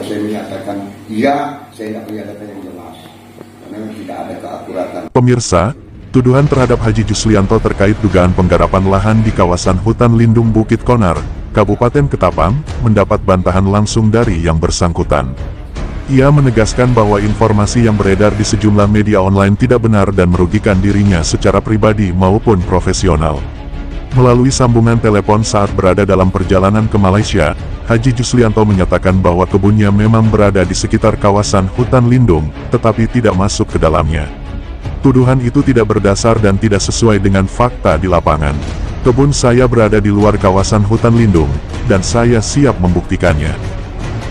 saya menyatakan iya, saya tidak punya data yang jelas karena tidak ada keakuratan. Pemirsa, tuduhan terhadap Haji Juslianto terkait dugaan penggarapan lahan di kawasan hutan lindung Bukit Konar, Kabupaten Ketapang, mendapat bantahan langsung dari yang bersangkutan. Ia menegaskan bahwa informasi yang beredar di sejumlah media online tidak benar dan merugikan dirinya secara pribadi maupun profesional. Melalui sambungan telepon saat berada dalam perjalanan ke Malaysia, Haji Juslianto menyatakan bahwa kebunnya memang berada di sekitar kawasan hutan lindung, tetapi tidak masuk ke dalamnya. Tuduhan itu tidak berdasar dan tidak sesuai dengan fakta di lapangan. Kebun saya berada di luar kawasan hutan lindung, dan saya siap membuktikannya.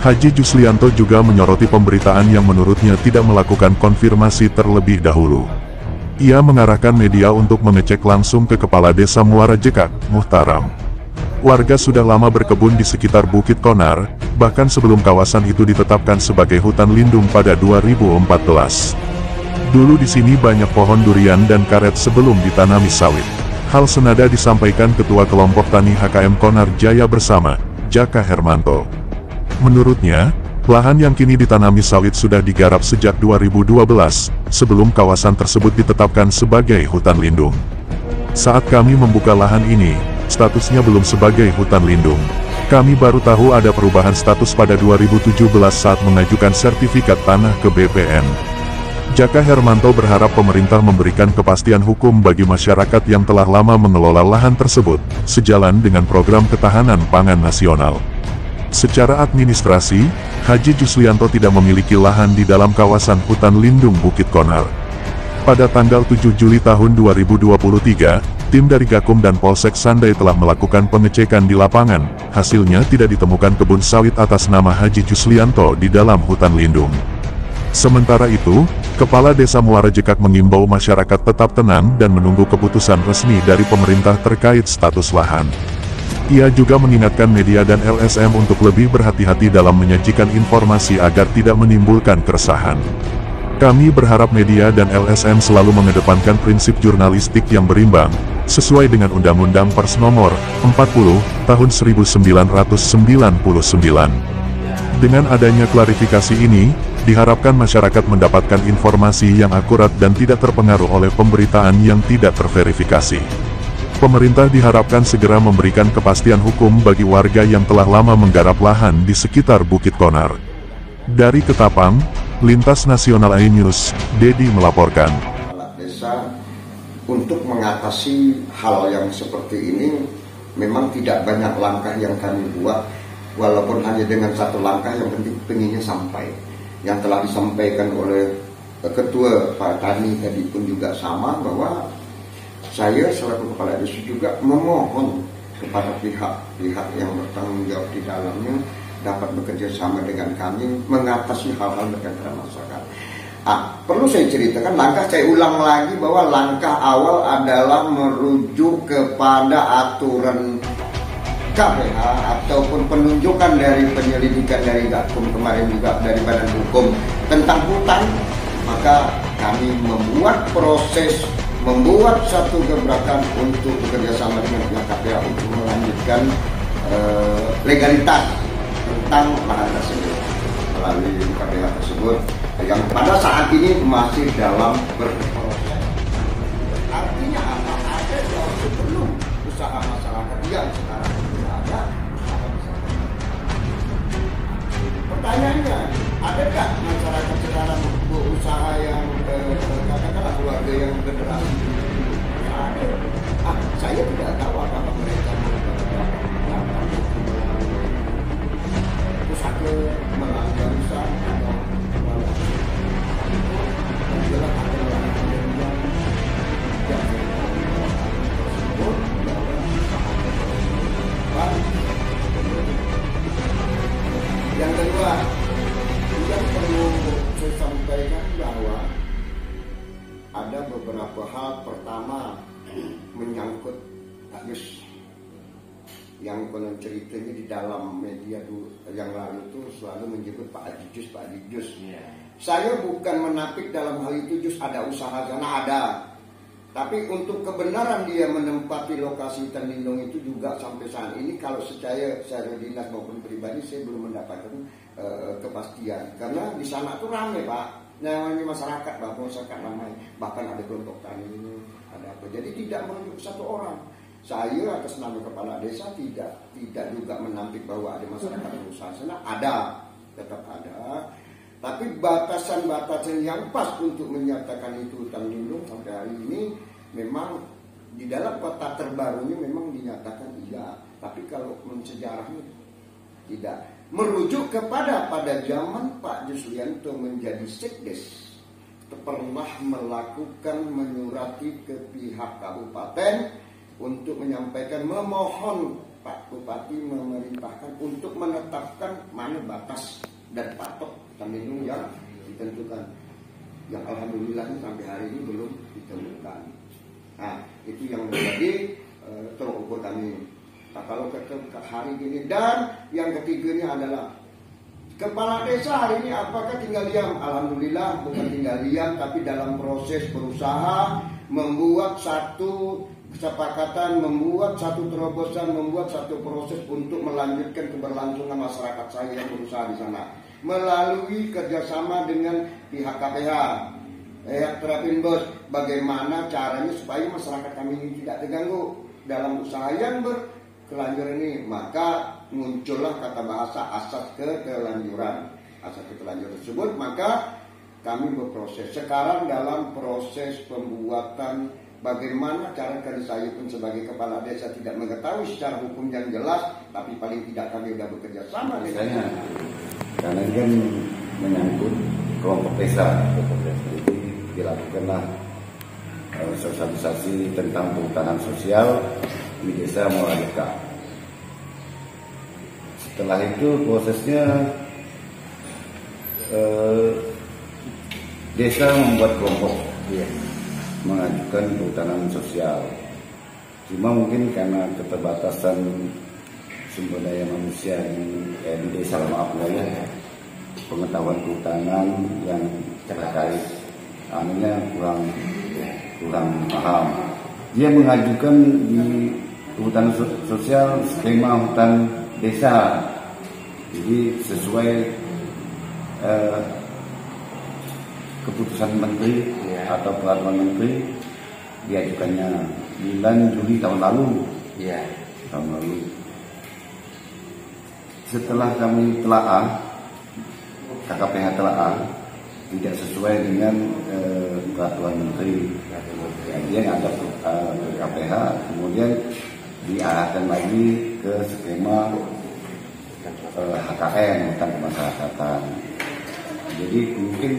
Haji Juslianto juga menyoroti pemberitaan yang menurutnya tidak melakukan konfirmasi terlebih dahulu. Ia mengarahkan media untuk mengecek langsung ke Kepala Desa Muara Jekak, Muhtaram. Warga sudah lama berkebun di sekitar Bukit Konar, bahkan sebelum kawasan itu ditetapkan sebagai hutan lindung pada 2014. Dulu di sini banyak pohon durian dan karet sebelum ditanami sawit. Hal senada disampaikan Ketua Kelompok Tani HKM Konar Jaya Bersama, Jaka Hermanto. Menurutnya, lahan yang kini ditanami sawit sudah digarap sejak 2012, sebelum kawasan tersebut ditetapkan sebagai hutan lindung. Saat kami membuka lahan ini, statusnya belum sebagai hutan lindung. Kami baru tahu ada perubahan status pada 2017 saat mengajukan sertifikat tanah ke BPN. Jaka Hermanto berharap pemerintah memberikan kepastian hukum bagi masyarakat yang telah lama mengelola lahan tersebut, sejalan dengan program ketahanan pangan nasional. Secara administrasi, Haji Juslianto tidak memiliki lahan di dalam kawasan hutan lindung Bukit Konar. Pada tanggal 7 Juli tahun 2023, tim dari Gakum dan Polsek Sandai telah melakukan pengecekan di lapangan. Hasilnya tidak ditemukan kebun sawit atas nama Haji Juslianto di dalam hutan lindung. Sementara itu, Kepala Desa Muara Jekak mengimbau masyarakat tetap tenang dan menunggu keputusan resmi dari pemerintah terkait status lahan. Ia juga mengingatkan media dan LSM untuk lebih berhati-hati dalam menyajikan informasi agar tidak menimbulkan keresahan. Kami berharap media dan LSM selalu mengedepankan prinsip jurnalistik yang berimbang, sesuai dengan Undang-Undang Pers Nomor 40, Tahun 1999. Dengan adanya klarifikasi ini, diharapkan masyarakat mendapatkan informasi yang akurat dan tidak terpengaruh oleh pemberitaan yang tidak terverifikasi. Pemerintah diharapkan segera memberikan kepastian hukum bagi warga yang telah lama menggarap lahan di sekitar Bukit Konar. Dari Ketapang, Lintas Nasional iNews, Dedi melaporkan. Desa untuk mengatasi hal yang seperti ini memang tidak banyak langkah yang kami buat, walaupun hanya dengan satu langkah yang penting pengennya sampai. Yang telah disampaikan oleh Ketua Pak Tani tadi pun juga sama, bahwa saya selaku Kepala Desa juga memohon kepada pihak-pihak yang bertanggung jawab di dalamnya dapat bekerja sama dengan kami mengatasi hal-hal berkaitan masyarakat. Perlu saya ceritakan, langkah saya ulang lagi bahwa langkah awal adalah merujuk kepada aturan KPH ataupun penunjukan dari penyelidikan dari Gakum kemarin juga dari Badan Hukum tentang hutan. Maka kami membuat satu gebrakan untuk bekerjasama dengan pihak KPH untuk melanjutkan legalitas tentang lahan tersebut melalui KPH tersebut yang pada saat ini masih dalam berproses. Artinya apa? Ada jauh sebelum usaha masyarakat yang sekarang tidak ada usaha masyarakat. Pertanyaannya, adakah masyarakat sekarang berusaha yang katakanlah keluarga yang generasi? Ada. Saya tidak tahu apakah mereka usaha melanggar usaha atau yang kedua, yang perlu saya sampaikan bahwa ada beberapa hal. Pertama, menyangkut Agus yang konon ceritanya di dalam media yang lalu itu selalu menyebut Pak Haji Jus. Saya bukan menapik dalam hal itu Jus ada usaha sana, ada. Tapi untuk kebenaran dia menempati lokasi hutan lindung itu juga sampai saat ini kalau secara dinas maupun pribadi saya belum mendapatkan kepastian. Karena di sana tuh ramai Pak, namanya masyarakat ramai, bahkan ada kelompok tani, ada apa. Jadi tidak merujuk satu orang. Saya atas nama kepala desa tidak juga menampik bahwa ada masyarakat yang usaha sana, ada, tetap ada. Tapi batasan-batasan yang pas untuk menyatakan itu hutan lindung sampai hari ini memang di dalam kota terbarunya memang dinyatakan iya. Tapi kalau sejarahnya tidak. Merujuk kepada pada zaman Pak Juslianto menjadi sekdes, pernah melakukan menyurati ke pihak kabupaten untuk menyampaikan memohon Pak Bupati memerintahkan untuk menetapkan mana batas dan patok hutan lindung yang ditentukan, yang alhamdulillah sampai hari ini belum ditemukan. Nah itu yang menjadi terukur kami. Nah, kalau ke hari ini, dan yang ketiganya adalah kepala desa hari ini apakah tinggal diam? Alhamdulillah bukan tinggal diam, tapi dalam proses berusaha membuat satu kesepakatan, membuat satu terobosan, membuat satu proses untuk melanjutkan keberlangsungan masyarakat saya yang berusaha di sana melalui kerjasama dengan pihak KPH, Terapin Bos, bagaimana caranya supaya masyarakat kami ini tidak terganggu dalam usaha yang berkelanjuran ini. Maka muncullah kata bahasa asas ketelanjuran. Asas ketelanjuran tersebut, maka kami berproses sekarang dalam proses pembuatan. Bagaimana cara kerja saya pun sebagai kepala desa tidak mengetahui secara hukum yang jelas, tapi paling tidak kami sudah bekerja sama dengan karena ini kan menyangkut kelompok desa. Jadi dilakukanlah sosialisasi tentang perhutanan sosial di desa Moradeka. Setelah itu prosesnya desa membuat kelompok mengajukan perhutanan sosial. Cuma mungkin karena keterbatasan sumber daya manusia di desa, pengetahuan kehutanan yang terkait anunya kurang paham. Dia mengajukan di perhutanan sosial skema hutan desa, jadi sesuai keputusan menteri atau peraturan menteri, diajukannya bulan Juli tahun lalu. Setelah kami telaah, KKPH telaah, tidak sesuai dengan peraturan menteri. Dia ngadap ke KPH, kemudian diarahkan lagi ke skema HKM, hutan kemasyarakatan. Jadi mungkin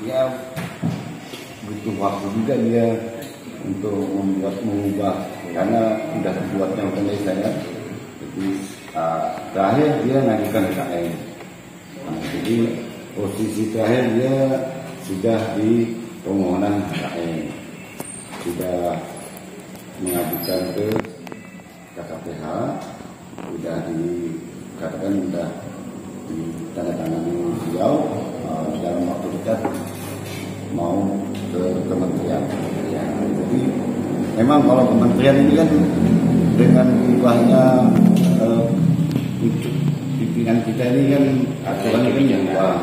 ya butuh waktu juga dia untuk mengubah, karena sudah dibuatnya hutan desa ya. Jadi terakhir dia ngajukan HKM. Nah, jadi posisi terakhir dia sudah di permohonan HKM, sudah mengajukan ke KKPH, sudah dikatakan sudah ditandatangani beliau, dalam waktu dekat mau ke kementerian. Jadi memang kalau kementerian ini kan dengan berubahnya pimpinan kita ini kan aturan ini yang berubah.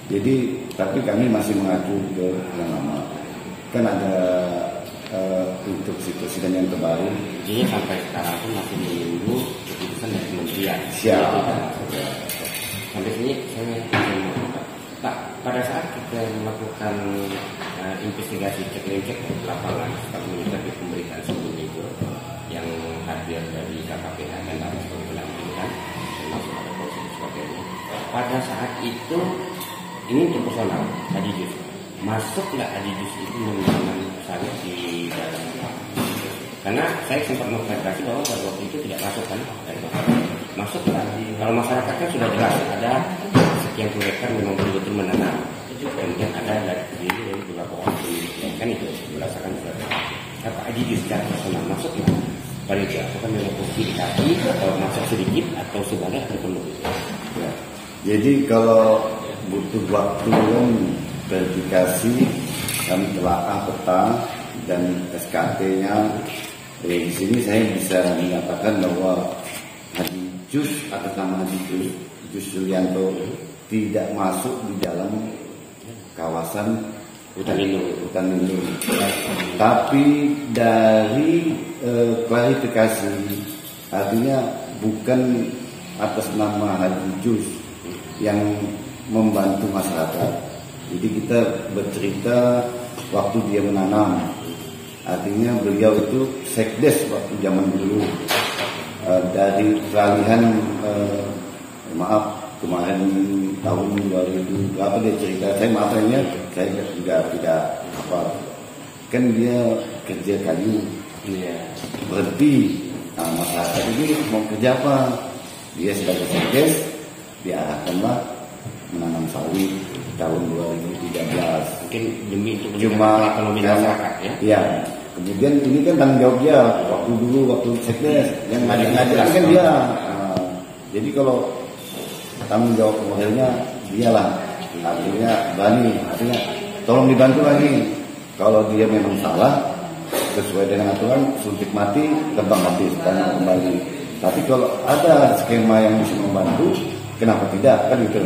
Jadi tapi kami masih mengacu ke yang lama. Kan ada instruksi presiden yang terbaru. Jadi sampai sekarang pun masih menunggu keputusan dari kementerian. Siap. Sampai sini saya Pak, pada saat kita melakukan investigasi cek lapangan setelah mengikuti pemberitaan sebelumnya itu yang hadir dari KKPH dan atas pendampingan termasuk ada polisi dan sebagainya. Pada saat itu ini untuk personal Adijus, masuklah Adijus itu menggunakan saya di dalam, karena saya sempat mengklarifikasi bahwa pada waktu itu tidak masuk kan dari masuklah. Kalau masyarakat kan sudah jelas ada sekian puluh hektar memang betul-betul menanam, kemudian ada dari beberapa orang kan itu berdasarkan sudah. Apa Adijus secara personal masuklah paling tidak apakah memang posisi kaki atau masuk sedikit atau sebanyak atau penuh ya. Jadi kalau butuh waktu verifikasi, kami telah peta dan SKT-nya. Di sini saya bisa menyatakan bahwa Haji Jus atas nama Haji Jus Yulianto tidak masuk di dalam kawasan hutan lindung. Tapi dari klarifikasi, artinya bukan atas nama Haji Jus yang membantu masyarakat. Jadi kita bercerita waktu dia menanam, artinya beliau itu sekdes waktu zaman dulu. Dari peralihan maaf kemarin tahun 2000 berapa dia cerita, saya maafnya saya juga tidak apa, kan dia kerja kayu, berhenti. Masyarakat ini mau kerja apa? Dia sebagai sekdes diarahkanlah menanam sawit tahun 2013. Mungkin demi untuk cuma ekonomi masyarakat ya. Ya. Kemudian ini kan tanggung jawab dia waktu sekdes yang ngajak kan dia. Jadi kalau tanggung jawab modelnya dialah, artinya berani, artinya tolong dibantu lagi. Kalau dia memang salah sesuai dengan aturan, suntik mati, tebang habis, tanah kembali. Tapi kalau ada skema yang bisa membantu, kenapa tidak, kan gitu.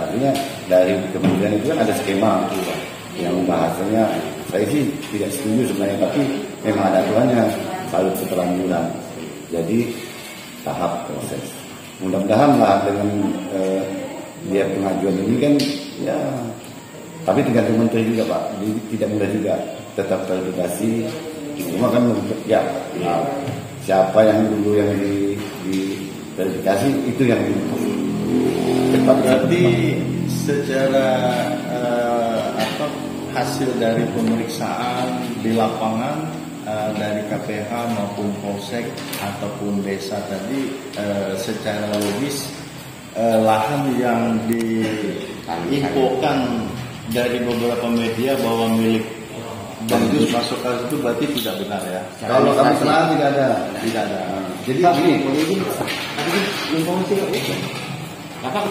Artinya dari kementerian itu kan ada skema yang bahasanya, saya sih tidak setuju sebenarnya, tapi memang ada aturannya, salut keterlanjuran. Jadi tahap proses. Mudah-mudahan lah dengan dia pengajuan ini kan ya, tapi tergantung menteri juga Pak, jadi tidak mudah juga, tetap verifikasi. Cuma kan ya, siapa yang dulu yang di verifikasi itu yang cepat. Berarti secara hasil dari pemeriksaan di lapangan dari KPH maupun Polsek ataupun desa tadi, secara logis lahan yang diinfokan dari beberapa media bahwa milik Bagus masuk ke situ berarti tidak benar ya? Kalau kami serah tidak ada. Jadi ini informasi apa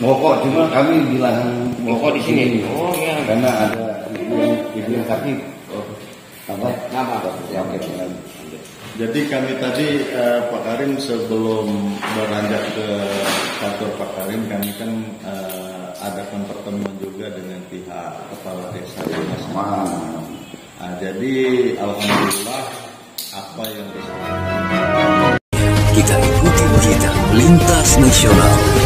Mokok, cuma kami bilang mokok di sini. Oh iya. Karena ada ibu yang sakit. Nama? Jadi kami tadi Pak Karim sebelum beranjak ke kantor Pak Karim, kami kan adakan pertemuan juga dengan pihak kepala desa di masing-masing. Jadi alhamdulillah apa yang disampaikan. Kita ikuti berita lintas nasional.